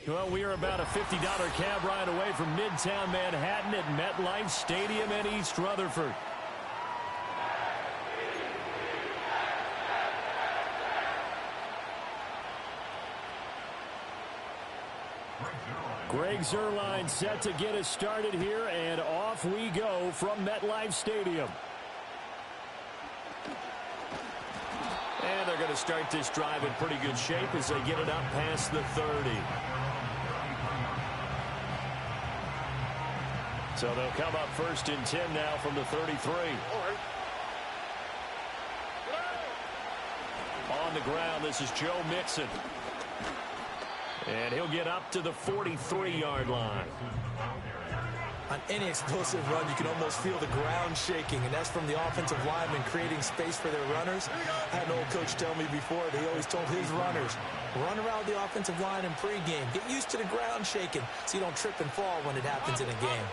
Well, we are about a $50 cab ride away from Midtown Manhattan at MetLife Stadium in East Rutherford. Greg Zuerlein set to get us started here, and off we go from MetLife Stadium. And they're going to start this drive in pretty good shape as they get it up past the 30. So they'll come up 1st and 10 now from the 33. On the ground, this is Joe Mixon. And he'll get up to the 43-yard line. On any explosive run, you can almost feel the ground shaking, and that's from the offensive linemen creating space for their runners. I had an old coach tell me before, that he always told his runners, run around the offensive line in pregame. Get used to the ground shaking so you don't trip and fall when it happens in a game.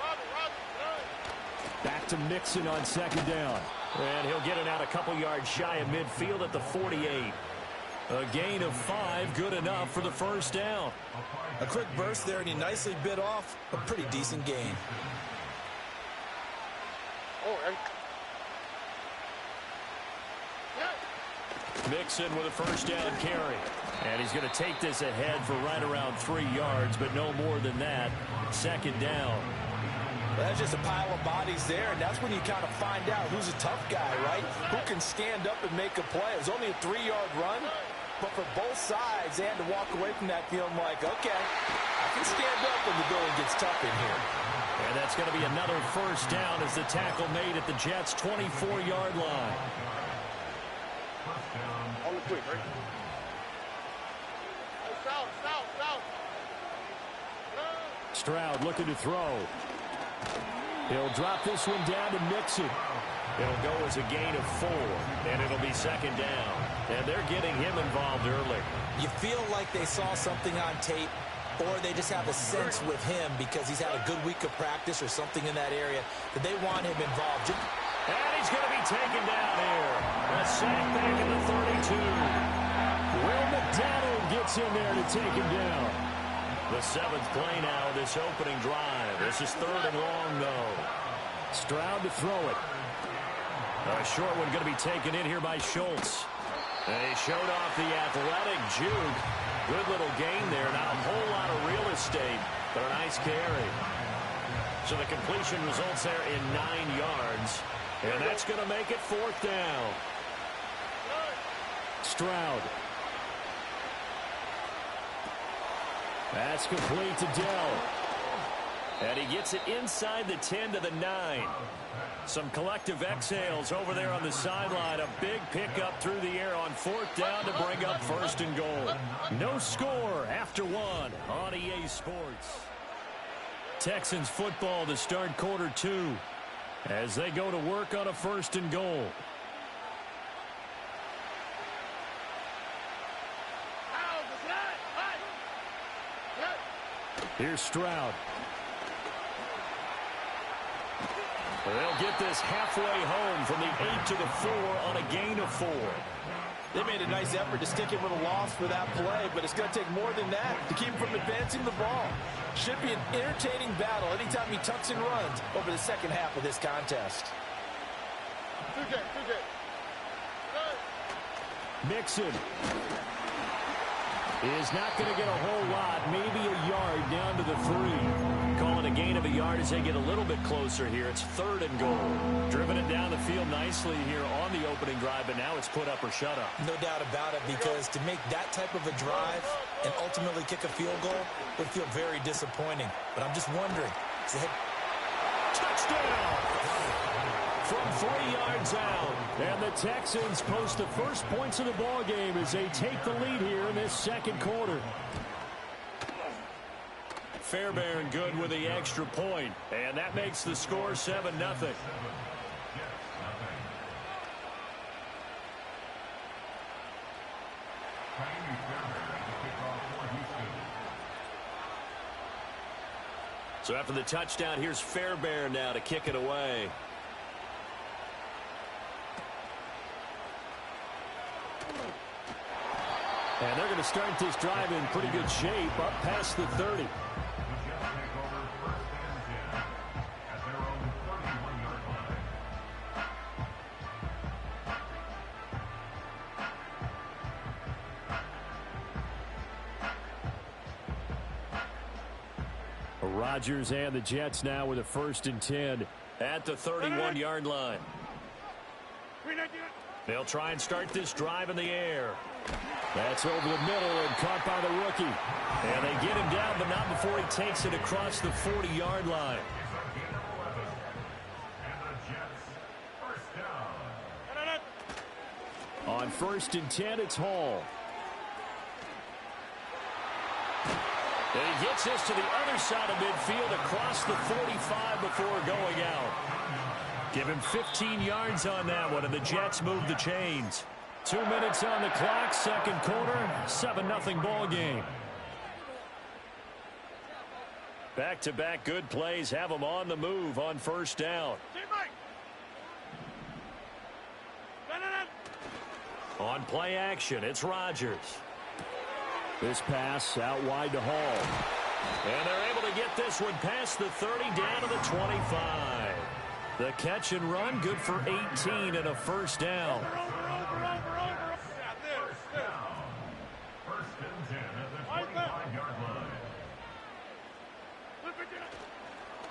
Back to Mixon on 2nd down. And he'll get it out a couple yards shy of midfield at the 48. A gain of 5, good enough for the 1st down. A quick burst there, and he nicely bit off a pretty decent gain. Mixon with a 1st down carry. And he's going to take this ahead for right around 3 yards, but no more than that. 2nd down. That's just a pile of bodies there, and that's when you kind of find out who's a tough guy, right? Who can stand up and make a play. It was only a 3-yard run, but for both sides, they had to walk away from that feeling like, okay, I can stand up when the going gets tough in here. And that's going to be another 1st down as the tackle made at the Jets' 24-yard line. On the quick, right? Stroud looking to throw. He'll drop this one down to Mixon. It'll go as a gain of 4, and it'll be 2nd down. And they're getting him involved early. You feel like they saw something on tape, or they just have a sense with him because he's had a good week of practice or something in that area that they want him involved. And he's going to be taken down here. A sack back in the 32. Will McDonald gets in there to take him down. The 7th play now of this opening drive. This is 3rd and long, though. Stroud to throw it. A short one going to be taken in here by Schultz. They showed off the athletic juke. Good little gain there. Not a whole lot of real estate, but a nice carry. So the completion results there in 9 yards. And that's going to make it 4th down. Stroud. That's complete to Dell. And he gets it inside the 10 to the 9. Some collective exhales over there on the sideline. A big pickup through the air on 4th down to bring up 1st and goal. No score after 1 on EA Sports. Texans football to start quarter 2 as they go to work on a 1st and goal. Here's Stroud. They'll get this halfway home from the 8 to the 4 on a gain of 4. They made a nice effort to stick him with a loss for that play, but it's going to take more than that to keep him from advancing the ball. Should be an entertaining battle anytime he tucks and runs over the 2nd half of this contest. Mixon is not going to get a whole lot, maybe a yard down to the 3. Call it a gain of a yard as they get a little bit closer here. It's 3rd and goal. Driven it down the field nicely here on the opening drive, but now it's put up or shut up. No doubt about it, because to make that type of a drive and ultimately kick a field goal would feel very disappointing. But I'm just wondering, is it touchdown! From 3 yards out. And the Texans post the first points of the ball game as they take the lead here in this 2nd quarter. Fairbairn good with the extra point, and that makes the score 7-0. So after the touchdown, here's Fairbairn now to kick it away. And they're going to start this drive in pretty good shape, up past the 30. Rodgers and the Jets now with a 1st and 10 at the 31-yard line. They'll try and start this drive in the air. That's over the middle and caught by the rookie. And they get him down, but not before he takes it across the 40-yard line. On 1st and 10, it's Hall. And he gets this to the other side of midfield across the 45 before going out. Give him 15 yards on that one, and the Jets move the chains. 2 minutes on the clock, second quarter, 7-0 ball game. Back-to-back good plays have them on the move on 1st down. On play action, it's Rodgers. This pass out wide to Hall. And they're able to get this one past the 30 down to the 25. The catch and run good for 18 and a 1st down.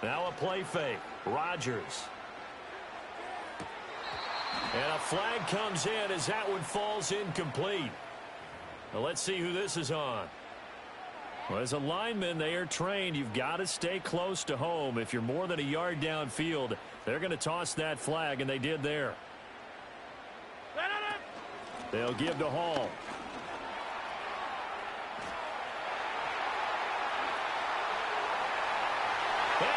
Now a play fake. Rodgers. And a flag comes in as that one falls incomplete. Well, let's see who this is on. Well, as a lineman, they are trained. You've got to stay close to home. If you're more than a yard downfield, they're going to toss that flag, and they did there. They'll give to Hall. And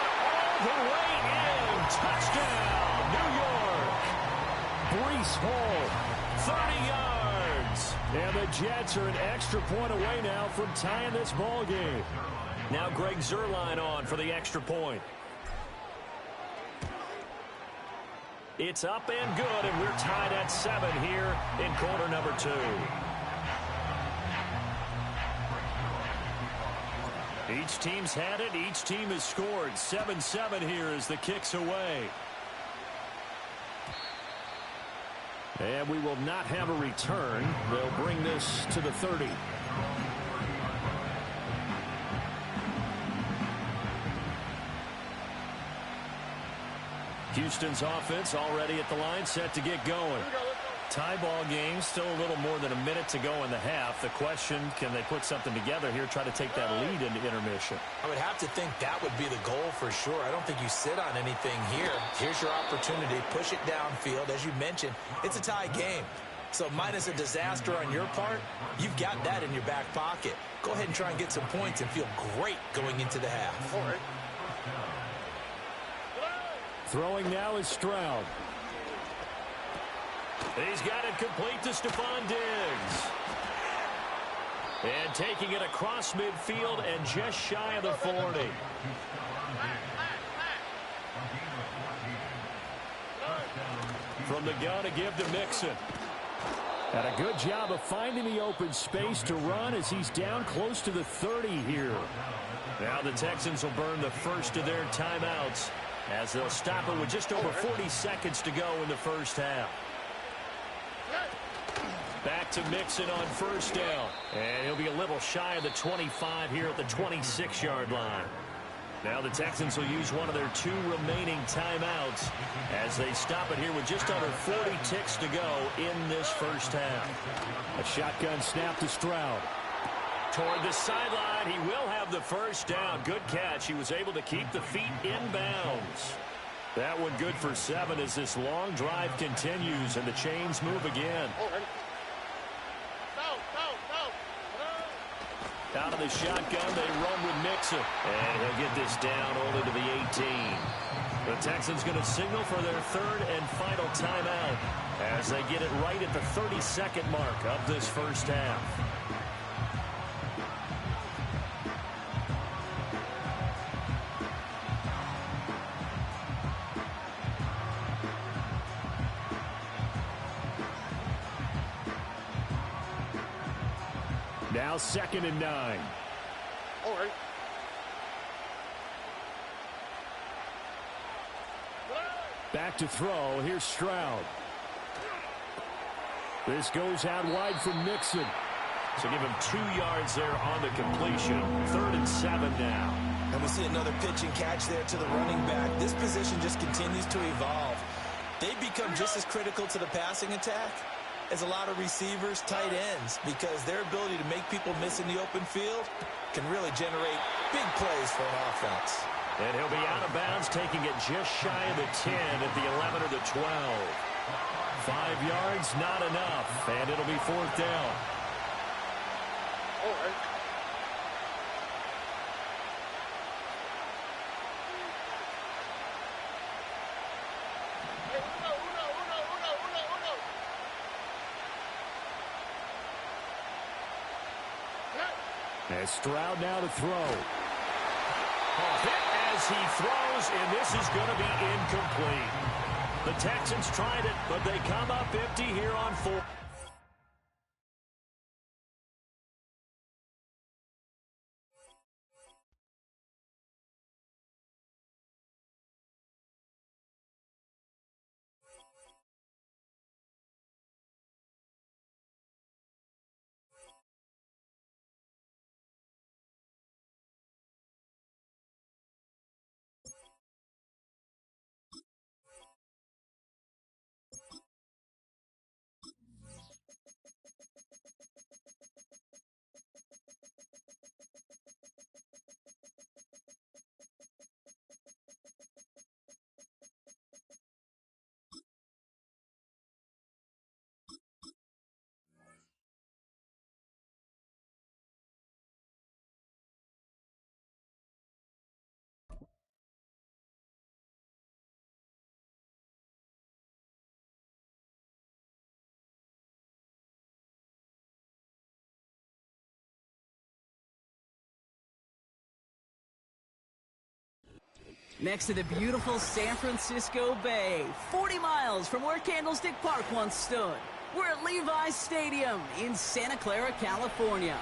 all the way in. Touchdown, New York. Breece Hall, 30 yards. And the Jets are an extra point away now from tying this ball game. Now Greg Zuerlein on for the extra point. It's up and good, and we're tied at 7 here in quarter number 2. Each team's had it. Each team has scored. 7-7 here as the kick's away. And we will not have a return. They'll bring this to the 30. Houston's offense already at the line, set to get going. Tie ball game, still a little more than a minute to go in the half. The question, can they put something together here, try to take that lead into intermission? I would have to think that would be the goal for sure. I don't think you sit on anything here. Here's your opportunity. Push it downfield. As you mentioned, it's a tie game. So minus a disaster on your part, you've got that in your back pocket. Go ahead and try and get some points and feel great going into the half. Throwing now is Stroud. He's got it complete to Stephon Diggs. And taking it across midfield and just shy of the 40. From the gun to give to Mixon. And a good job of finding the open space to run as he's down close to the 30 here. Now the Texans will burn the first of their timeouts as they'll stop it with just over 40 seconds to go in the first half. Back to Mixon on first down. And he'll be a little shy of the 25 here at the 26-yard line. Now the Texans will use one of their 2 remaining timeouts as they stop it here with just under 40 ticks to go in this first half. A shotgun snap to Stroud. Toward the sideline, he will have the first down. Good catch. He was able to keep the feet in bounds. That one good for 7 as this long drive continues and the chains move again. Out of the shotgun, they run with Mixon. And he'll get this down only to the 18. The Texans going to signal for their 3rd and final timeout as they get it right at the 30-second mark of this first half. Now 2nd and 9. All right. Back to throw. Here's Stroud. This goes out wide from Mixon. So give him 2 yards there on the completion. 3rd and 7 now. And we see another pitch and catch there to the running back. This position just continues to evolve. They become just as critical to the passing attack as a lot of receivers, tight ends, because their ability to make people miss in the open field can really generate big plays for an offense. And he'll be out of bounds, taking it just shy of the 10 at the 11 or the 12. 5 yards, not enough, and it'll be 4th down. All right. As Stroud now to throw. Off it as he throws, and this is going to be incomplete. The Texans tried it, but they come up empty here on 4th. Next to the beautiful San Francisco Bay, 40 miles from where Candlestick Park once stood. We're at Levi's Stadium in Santa Clara, California.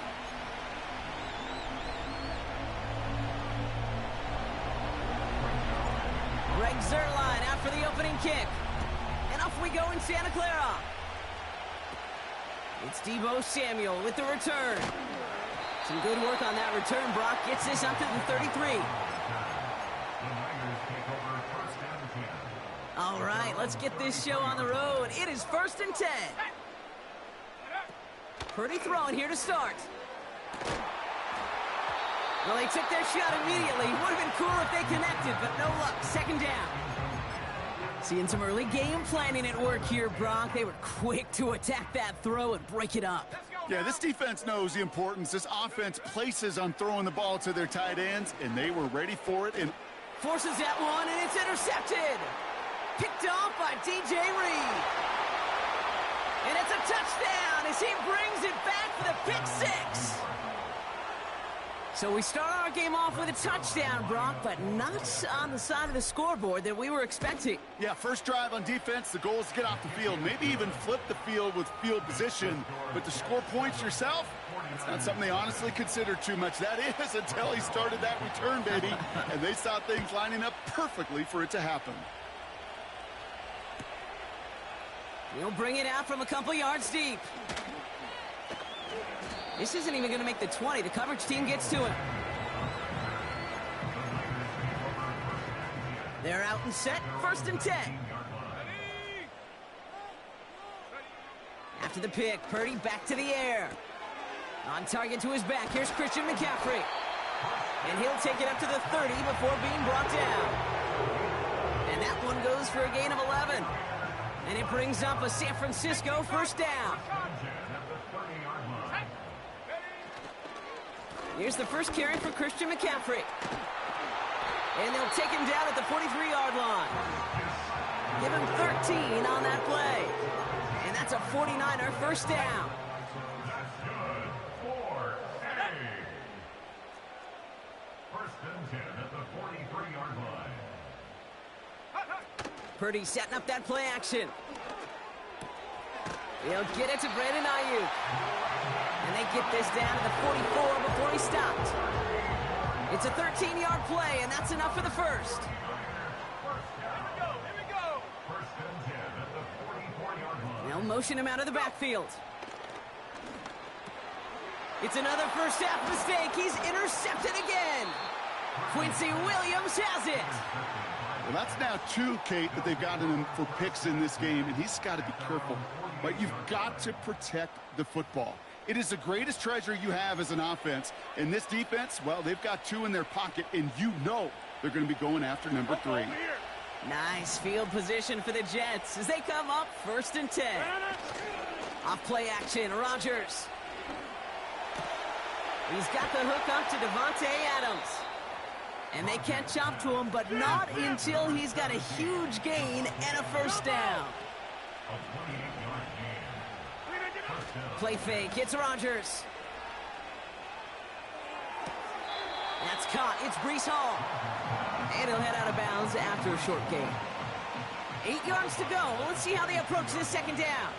Greg Zuerlein out for the opening kick. And off we go in Santa Clara. It's Deebo Samuel with the return. Some good work on that return. Brock gets this up to the 33. All right, let's get this show on the road. It is 1st and 10. Purdy throwing here to start. Well, they took their shot immediately. Would have been cool if they connected, but no luck. 2nd down. Seeing some early game planning at work here, Brock. They were quick to attack that throw and break it up. Yeah, this defense knows the importance this offense places on throwing the ball to their tight ends, and they were ready for it. And forces that one, and it's intercepted. Picked off by DJ Reed. And it's a touchdown as he brings it back for the pick 6. So we start our game off with a touchdown, Brock, but not on the side of the scoreboard that we were expecting. yeah, first drive on defense, the goal is to get off the field, maybe even flip the field with field position. But to score points yourself, it's not something they honestly consider too much. That is until he started that return, baby. And they saw things lining up perfectly for it to happen. He'll bring it out from a couple yards deep. This isn't even going to make the 20. The coverage team gets to him. They're out and set. 1st and 10. After the pick, Purdy back to the air. On target to his back. Here's Christian McCaffrey. And he'll take it up to the 30 before being brought down. And that one goes for a gain of 11. And it brings up a San Francisco 1st down. Here's the first carry for Christian McCaffrey. And they'll take him down at the 43-yard line. Give him 13 on that play. And that's a 49er 1st down. Purdy setting up that play action. He'll get it to Brandon Ayuk. And And they get this down to the 44 before he stopped. It's a 13-yard play, and that's enough for the first. They'll motion him out of the backfield. It's another first half mistake. He's intercepted again. Quincy Williams has it. Well, that's now two, Kate, that they've gotten him for picks in this game, and he's got to be careful. But you've got to protect the football. It is the greatest treasure you have as an offense. And this defense, well, they've got two in their pocket, and you know they're going to be going after number 3. Nice field position for the Jets as they come up 1st and 10. Off play action, Rodgers. He's got the hook up to Devontae Adams. And they can't chop to him, but not until he's got a huge gain and a first down. Play fake, it's Rodgers. That's caught, it's Breece Hall. And he'll head out of bounds after a short gain. 8 yards to go. Let's see how they approach this second down.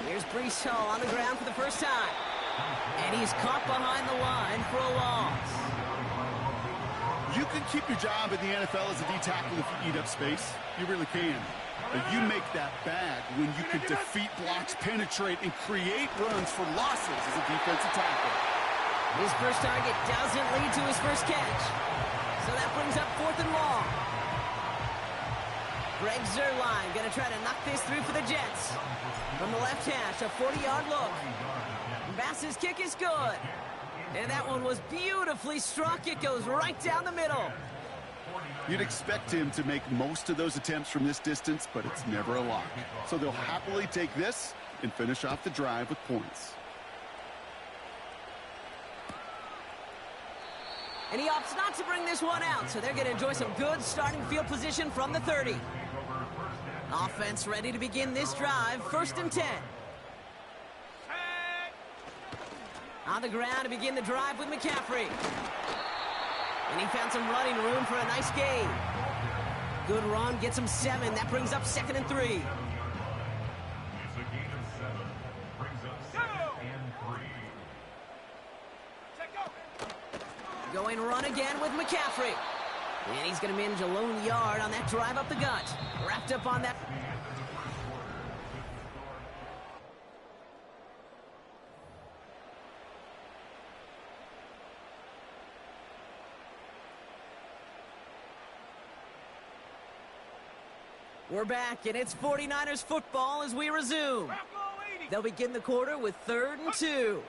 Here's Breece Hall on the ground for the first time. And he's caught behind the line for a loss. You can keep your job in the NFL as a D-tackle if you eat up space. You really can. But you make that bad when you can defeat blocks, penetrate, and create runs for losses as a defensive tackle. His first target doesn't lead to his first catch. So that brings up 4th and long. Greg Zuerlein going to try to knock this through for the Jets. From the left hash, a 40-yard look. Bass's kick is good. And that one was beautifully struck. It goes right down the middle. You'd expect him to make most of those attempts from this distance, but it's never a lock. So they'll happily take this and finish off the drive with points. And he opts not to bring this one out, so they're going to enjoy some good starting field position from the 30. Offense ready to begin this drive, 1st and 10. On the ground to begin the drive with McCaffrey. And he found some running room for a nice gain. Good run, gets him 7. That brings up 2nd and 3. Going run again with McCaffrey. And he's going to manage a lone yard on that drive up the gut. Wrapped up on that. We're back, and it's 49ers football as we resume. They'll begin the quarter with 3rd and 2.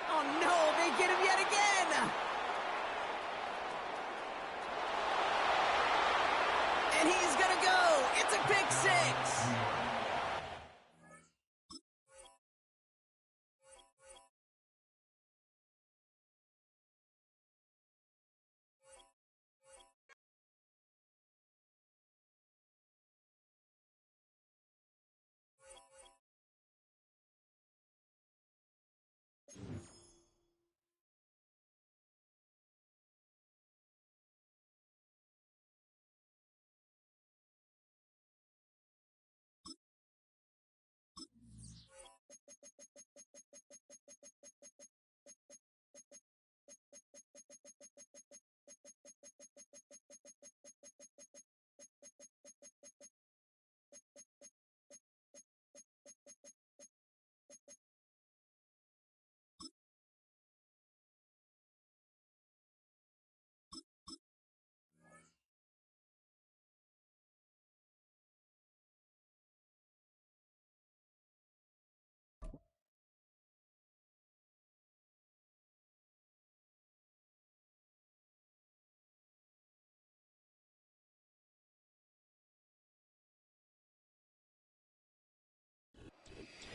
Oh, no, they get him yet again. And he's going to go. It's a pick 6.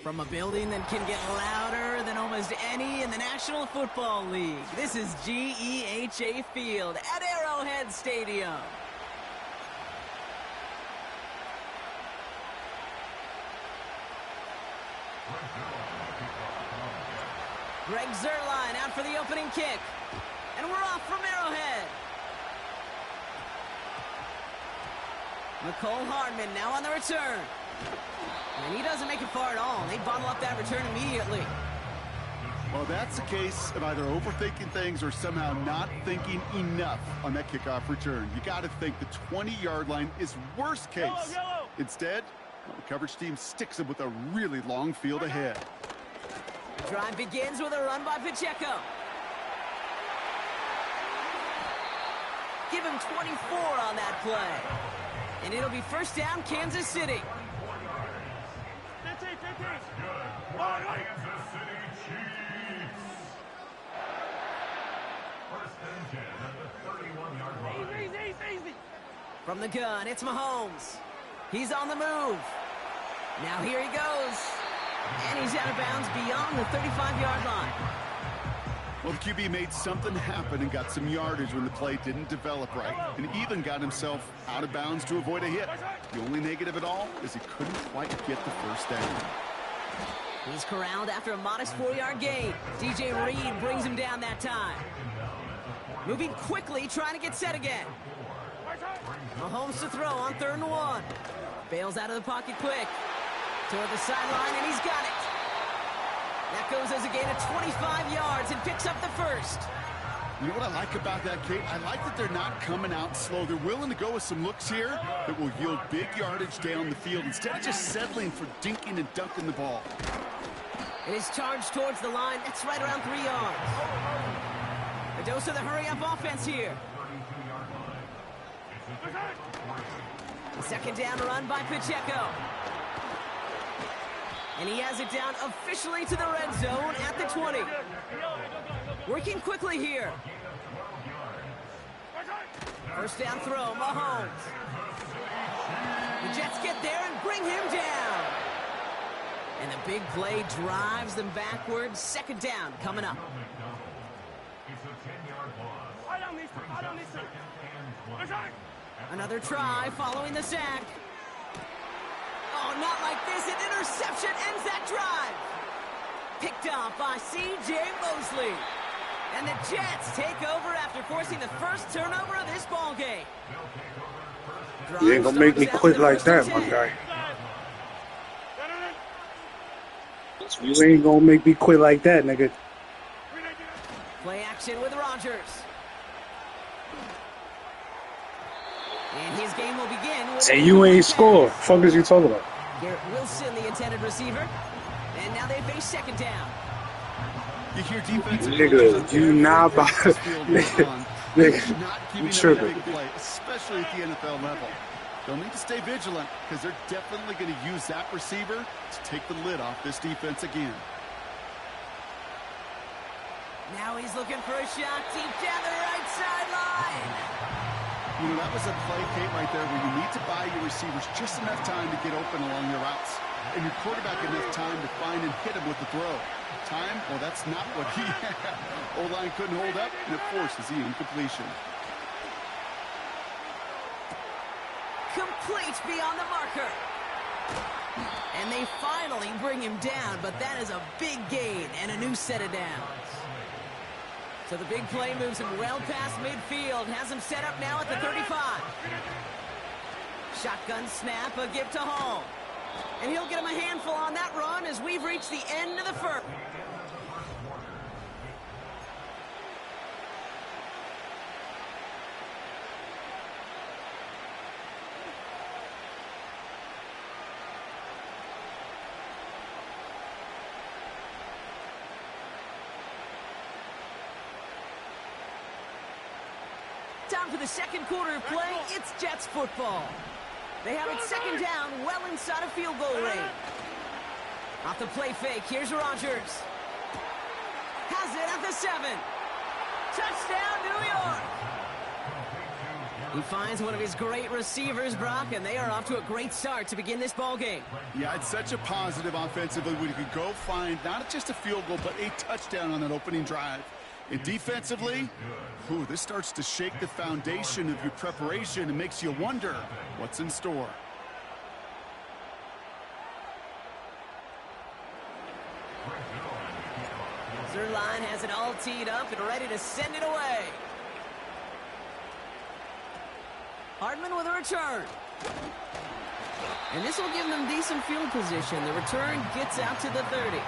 From a building that can get louder than almost any in the National Football League, this is GEHA Field at Arrowhead Stadium. Greg Zuerlein out for the opening kick. And we're off from Arrowhead. Nicole Hardman now on the return. And he doesn't make it far at all. They bottle up that return immediately. Well, that's a case of either overthinking things or somehow not thinking enough on that kickoff return. You got to think the 20-yard line is worst case. Instead, the coverage team sticks him with a really long field ahead. The drive begins with a run by Pacheco. Give him 24 on that play. And it'll be first down, Kansas City. Kansas City Chiefs. First and 10 at the 31-yard line. From the gun, it's Mahomes. He's on the move. Now here he goes. And he's out of bounds beyond the 35-yard line. Well, the QB made something happen and got some yardage when the play didn't develop right, and even got himself out of bounds to avoid a hit. The only negative at all is he couldn't quite get the first down. He's corralled after a modest 4-yard gain. DJ Reed brings him down that time. Moving quickly, trying to get set again. Mahomes to throw on 3rd and 1. Bails out of the pocket quick. Toward the sideline, and he's got it. That goes as a gain of 25 yards and picks up the first. You know what I like about that, Kate? I like that they're not coming out slow. They're willing to go with some looks here that will yield big yardage down the field instead of just settling for dinking and dunking the ball. It is charged towards the line. That's right around 3 yards. A dose of the hurry-up offense here. The second down run by Pacheco. And he has it down officially to the red zone at the 20. Working quickly here. First down throw, Mahomes. The Jets get there and bring him down. And the big play drives them backwards. Second down coming up. Another try following the sack. Oh, not like this. An interception ends that drive. Picked off by C.J. Mosley. And the Jets take over after forcing the first turnover of this ball game. You ain't gonna make me quit like that, my guy. You ain't gonna make me quit like that, nigga. Play action with Rodgers. And his game will begin with... Hey, you ain't score. Fuck is you talking about? Garrett Wilson, the intended receiver. And now they face second down. You hear defensive nigga, you not about nigga, you tripping. Play, especially at the NFL level. They'll need to stay vigilant because they're definitely going to use that receiver to take the lid off this defense again. Now he's looking for a shot deep down the right sideline. You know, that was a play, Kate, right there where you need to buy your receivers just enough time to get open along their routes. And your quarterback enough time to find and hit him with the throw. Time? Well, that's not what he had. O-line couldn't hold up, and it forces the incompletion. Complete beyond the marker. And they finally bring him down, but that is a big gain and a new set of downs. So the big play moves him well past midfield, has him set up now at the 35. Shotgun snap, a give to Hall. And he'll get him a handful on that run as we've reached the end of the first. Time for the second quarter of play. It's Jets football. They have it second down, well inside of field goal range. Off the play fake, here's Rodgers. Has it at the 7. Touchdown, New York. He finds one of his great receivers, Brock, and they are off to a great start to begin this ball game. Yeah, it's such a positive offensively when you could go find not just a field goal, but a touchdown on that opening drive. And defensively, this starts to shake the foundation of your preparation and makes you wonder what's in store. Zerline has it all teed up and ready to send it away. Hardman lineman with a return. And this will give them decent field position. The return gets out to the 30.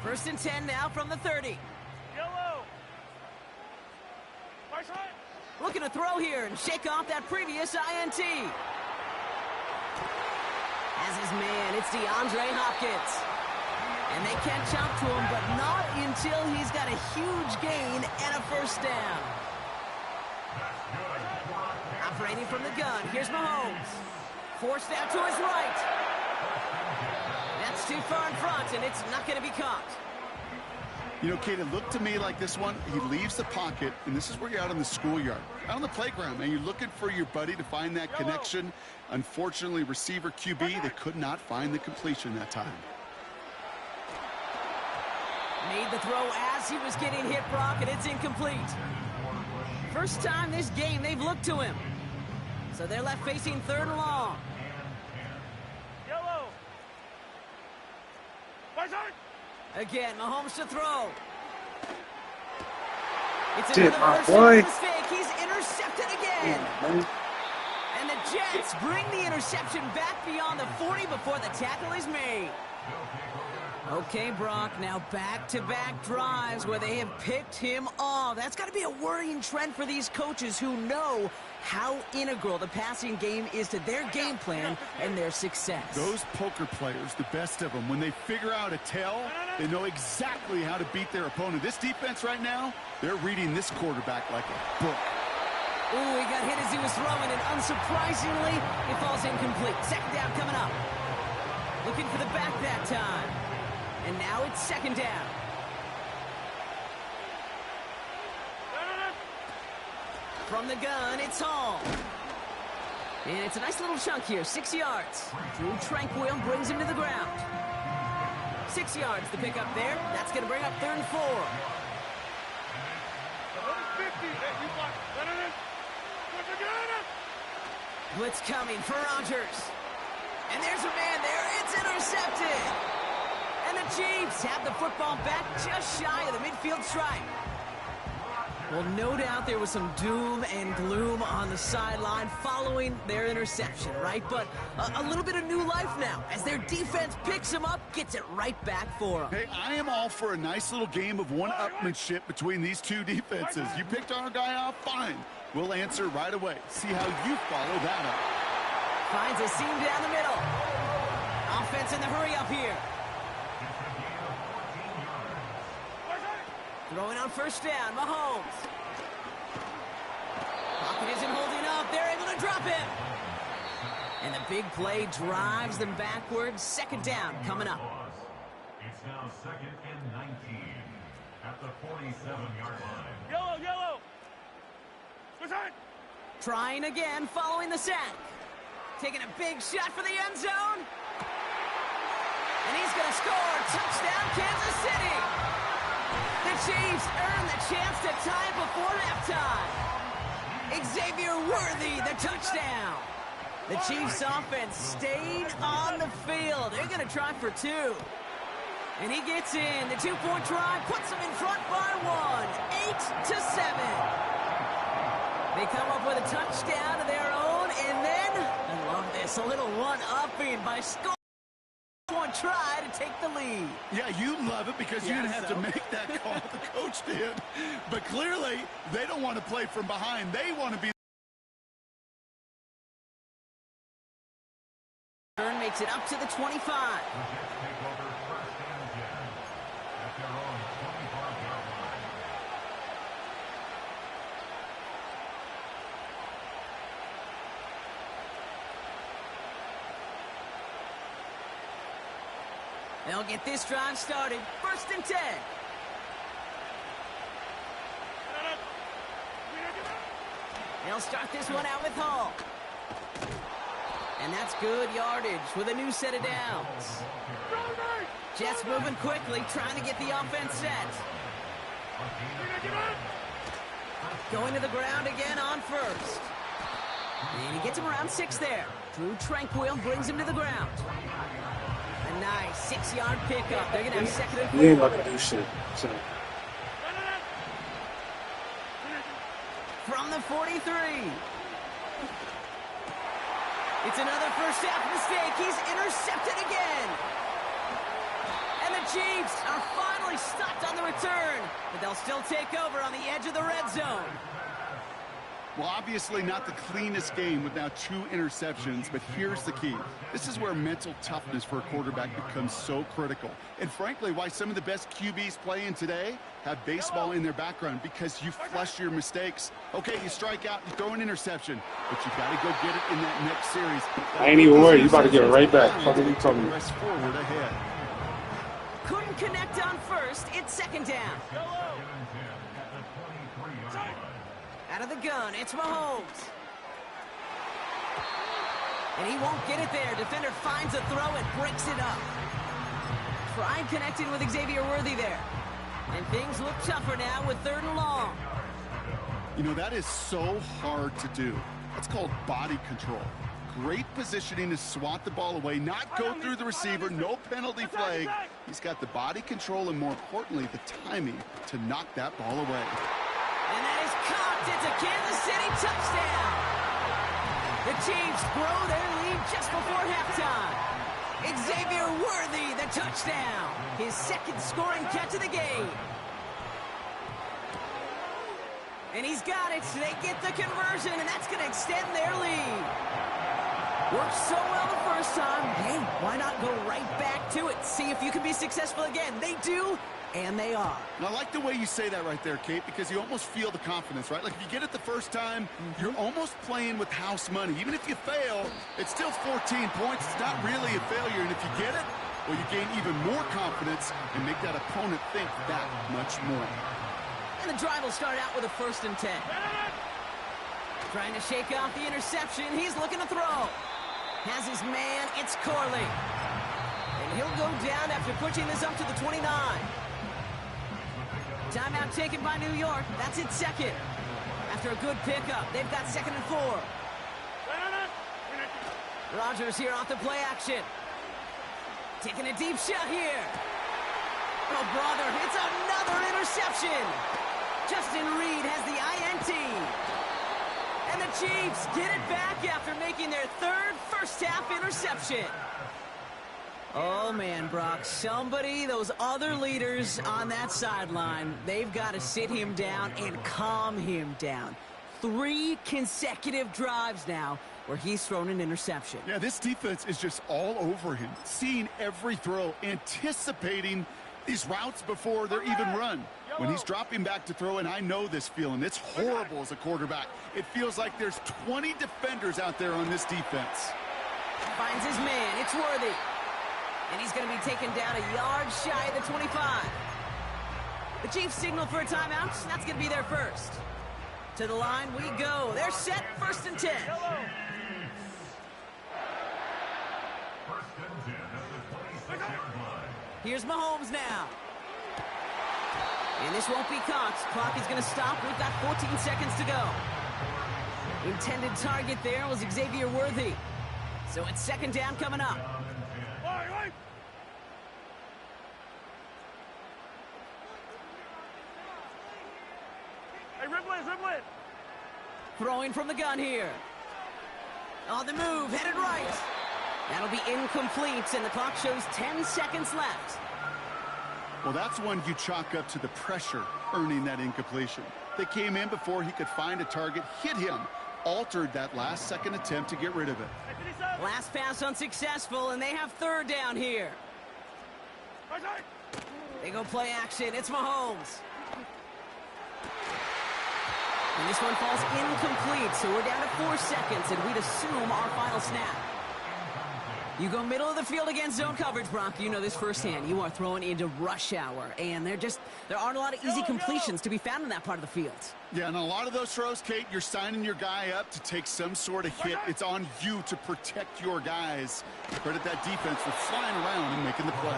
First and 10 now from the 30. Yellow. Looking to throw here and shake off that previous INT. As his man, it's DeAndre Hopkins. And they catch up to him, but not until he's got a huge gain and a first down. Operating from the gun, here's Mahomes. Forced out to his right. That's too far in front, and it's not going to be caught. You know, Kate, it looked to me like this one, he leaves the pocket, and this is where you're out in the schoolyard, out on the playground, and you're looking for your buddy to find that connection. Unfortunately, receiver QB, they could not find the completion that time. Made the throw as he was getting hit, Brock, and it's incomplete. First time this game they've looked to him. So they're left facing 3rd and long. Yellow. Again, Mahomes to throw. It's Dude, another my interception boy. mistake. He's intercepted again. And the Jets bring the interception back beyond the 40 before the tackle is made. Okay, Brock, now back-to-back drives where they have picked him off. That's got to be a worrying trend for these coaches who know how integral the passing game is to their game plan and their success. Those poker players, the best of them, when they figure out a tell, they know exactly how to beat their opponent. This defense right now, they're reading this quarterback like a book. Ooh, he got hit as he was throwing, and unsurprisingly, it falls incomplete. Second down coming up. Looking for the back that time. And now it's second down. From the gun, it's Hall. And it's a nice little chunk here, 6 yards. Drew Tranquil brings him to the ground. 6 yards to pick up there. That's going to bring up 3rd and 4. Blitz coming for Rodgers. And there's a man there. It's intercepted. And the Chiefs have the football back just shy of the midfield stripe. Well, no doubt there was some doom and gloom on the sideline following their interception, right? But a little bit of new life now as their defense picks them up, gets it right back for them. Hey, I am all for a nice little game of one-upmanship between these two defenses. You picked our guy off, fine. We'll answer right away. See how you follow that up. Finds a seam down the middle. Offense in the hurry up here. Throwing on first down, Mahomes. Pocket isn't holding up. They're able to drop him. And the big play drives them backwards. Second down coming up. It's now 2nd and 19 at the 47-yard line. Yellow, yellow. Return. Trying again following the sack. Taking a big shot for the end zone. And he's going to score. Touchdown, Kansas City. The Chiefs earn the chance to tie before halftime. Xavier Worthy, the touchdown. The Chiefs offense stayed on the field. They're going to try for 2. And he gets in. The 2-point try puts them in front by 1. 8-7. They come up with a touchdown of their own. And then, I love this, a little one-upping by scoring. One try to take the lead. Yeah, you love it because you didn't have to make that call. The coach did. But clearly, they don't want to play from behind. They want to be. Turn makes it up to the 25. They'll get this drive started. First and 10. They'll start this one out with Hall. And that's good yardage with a new set of downs. Jets moving quickly, trying to get the offense set. Going to the ground again on first. And he gets him around 6 there. Drew Tranquil brings him to the ground. A nice 6-yard pickup. They're going to have second and 4. He ain't about to do shit. So. From the 43. It's another first half mistake. He's intercepted again. And the Chiefs are finally stopped on the return, but they'll still take over on the edge of the red zone. Well, obviously not the cleanest game with now 2 interceptions, but here's the key. This is where mental toughness for a quarterback becomes so critical. And frankly, why some of the best QBs playing today have baseball in their background, because you flush your mistakes. Okay, you strike out, you throw an interception, but you got to go get it in that next series. I ain't even worried. You about to get it right back. Fuck what you talking about. Press forward ahead. Couldn't connect on first. It's second down. Out of the gun, it's Mahomes. And he won't get it there. Defender finds a throw and breaks it up. Tried connecting with Xavier Worthy there. And things look tougher now with 3rd and long. You know, that is so hard to do. That's called body control. Great positioning to swat the ball away, not go through the receiver, no penalty flag. He's got the body control and, more importantly, the timing to knock that ball away. And that is caught. It's a Kansas City touchdown. The Chiefs grow their lead just before halftime. Xavier Worthy, the touchdown. His 2nd scoring catch of the game. And he's got it. They get the conversion, and that's going to extend their lead. Worked so well the first time. Hey, why not go right back to it? See if you can be successful again. They do. And they are. And I like the way you say that right there, Kate, because you almost feel the confidence, right? Like if you get it the first time, you're almost playing with house money. Even if you fail, it's still 14 points. It's not really a failure. And if you get it, well, you gain even more confidence and make that opponent think that much more. And the drive will start out with a 1st and 10. Trying to shake off the interception. He's looking to throw. Has his man. It's Corley. And he'll go down after pushing this up to the 29. Timeout taken by New York. That's its 2nd. After a good pickup, they've got 2nd and 4. Rodgers here off the play action. Taking a deep shot here. Oh, brother, it's another interception. Justin Reed has the INT. And the Chiefs get it back after making their 3rd first-half interception. Oh, man, Brock, those other leaders on that sideline, they've got to sit him down and calm him down. 3 consecutive drives now where he's thrown an interception. Yeah, this defense is just all over him, seeing every throw, anticipating these routes before they're even run. When he's dropping back to throw, and I know this feeling, it's horrible as a quarterback. It feels like there's 20 defenders out there on this defense. Finds his man, it's Worthy. And he's going to be taken down a yard shy of the 25. The Chiefs signal for a timeout. That's going to be their first. To the line we go. They're set, 1st and 10. Here's Mahomes now. And this won't be caught. Clock is going to stop. We've got 14 seconds to go. Intended target there was Xavier Worthy. So it's 2nd down coming up. Hey, Riblet. Throwing from the gun here. On the move, headed right. That'll be incomplete, and the clock shows 10 seconds left. Well, that's one you chalk up to the pressure earning that incompletion. They came in before he could find a target, hit him, altered that last-second attempt to get rid of it. Last pass unsuccessful, and they have 3rd down here. They go play action. It's Mahomes. And this one falls incomplete, so we're down to 4 seconds, and we'd assume our final snap. You go middle of the field against zone coverage, Brock. You know this firsthand. You are throwing into rush hour, and there aren't a lot of easy completions to be found in that part of the field. Yeah, and a lot of those throws, Kate, you're signing your guy up to take some sort of hit. It's on you to protect your guys. Credit that defense for flying around and making the play.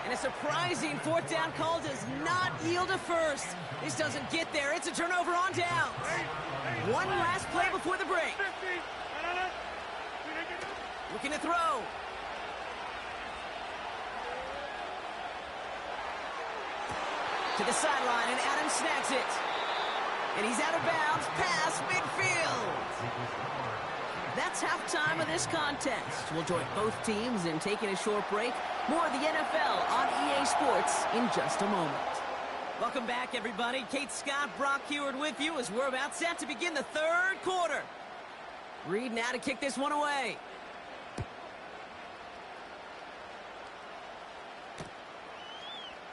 And a surprising 4th down call does not yield a first. This doesn't get there. It's a turnover on downs. One last play before the break. Looking to throw. To the sideline, and Adams snags it. And he's out of bounds, past midfield. That's halftime of this contest. We'll join both teams in taking a short break. More of the NFL on EA Sports in just a moment. Welcome back, everybody. Kate Scott, Brock Heward with you as we're about set to begin the third quarter. Reed now to kick this one away.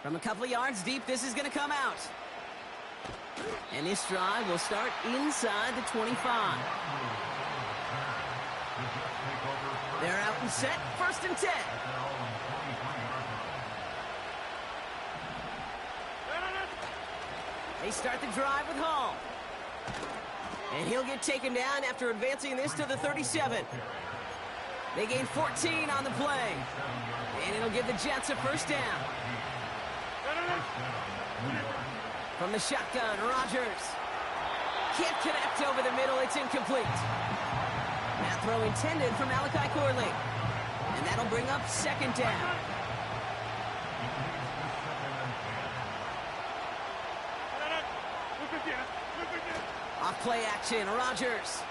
From a couple of yards deep, this is going to come out. And this drive will start inside the 25. They're out and set, 1st and 10. They start the drive with Hall. And he'll get taken down after advancing this to the 37. They gain 14 on the play. And it'll give the Jets a 1st down. From the shotgun, Rodgers. Can't connect over the middle, it's incomplete. That throw intended for Malachi Corley. And that'll bring up 2nd down. Off play action, Rodgers.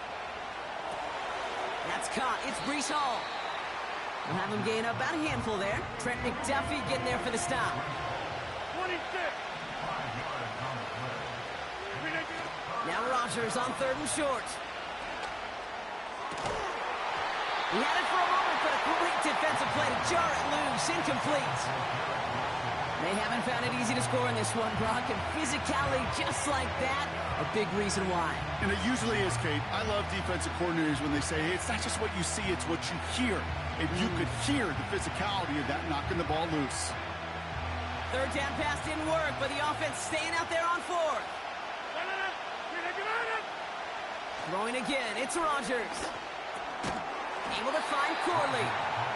That's caught, it's Breece Hall. We'll have him gain about a handful there. Trent McDuffie getting there for the stop. 26. Now Rodgers on 3rd and short. He had it for a moment, but a great defensive play to jar it loose. Incomplete. They haven't found it easy to score in this one, Brock, and physicality just like that, a big reason why. And it usually is, Kate. I love defensive coordinators when they say, hey, it's not just what you see, it's what you hear. And you could hear the physicality of that knocking the ball loose. 3rd down pass didn't work, but the offense staying out there on 4th. Throwing again, it's Rodgers. Able to find Corley.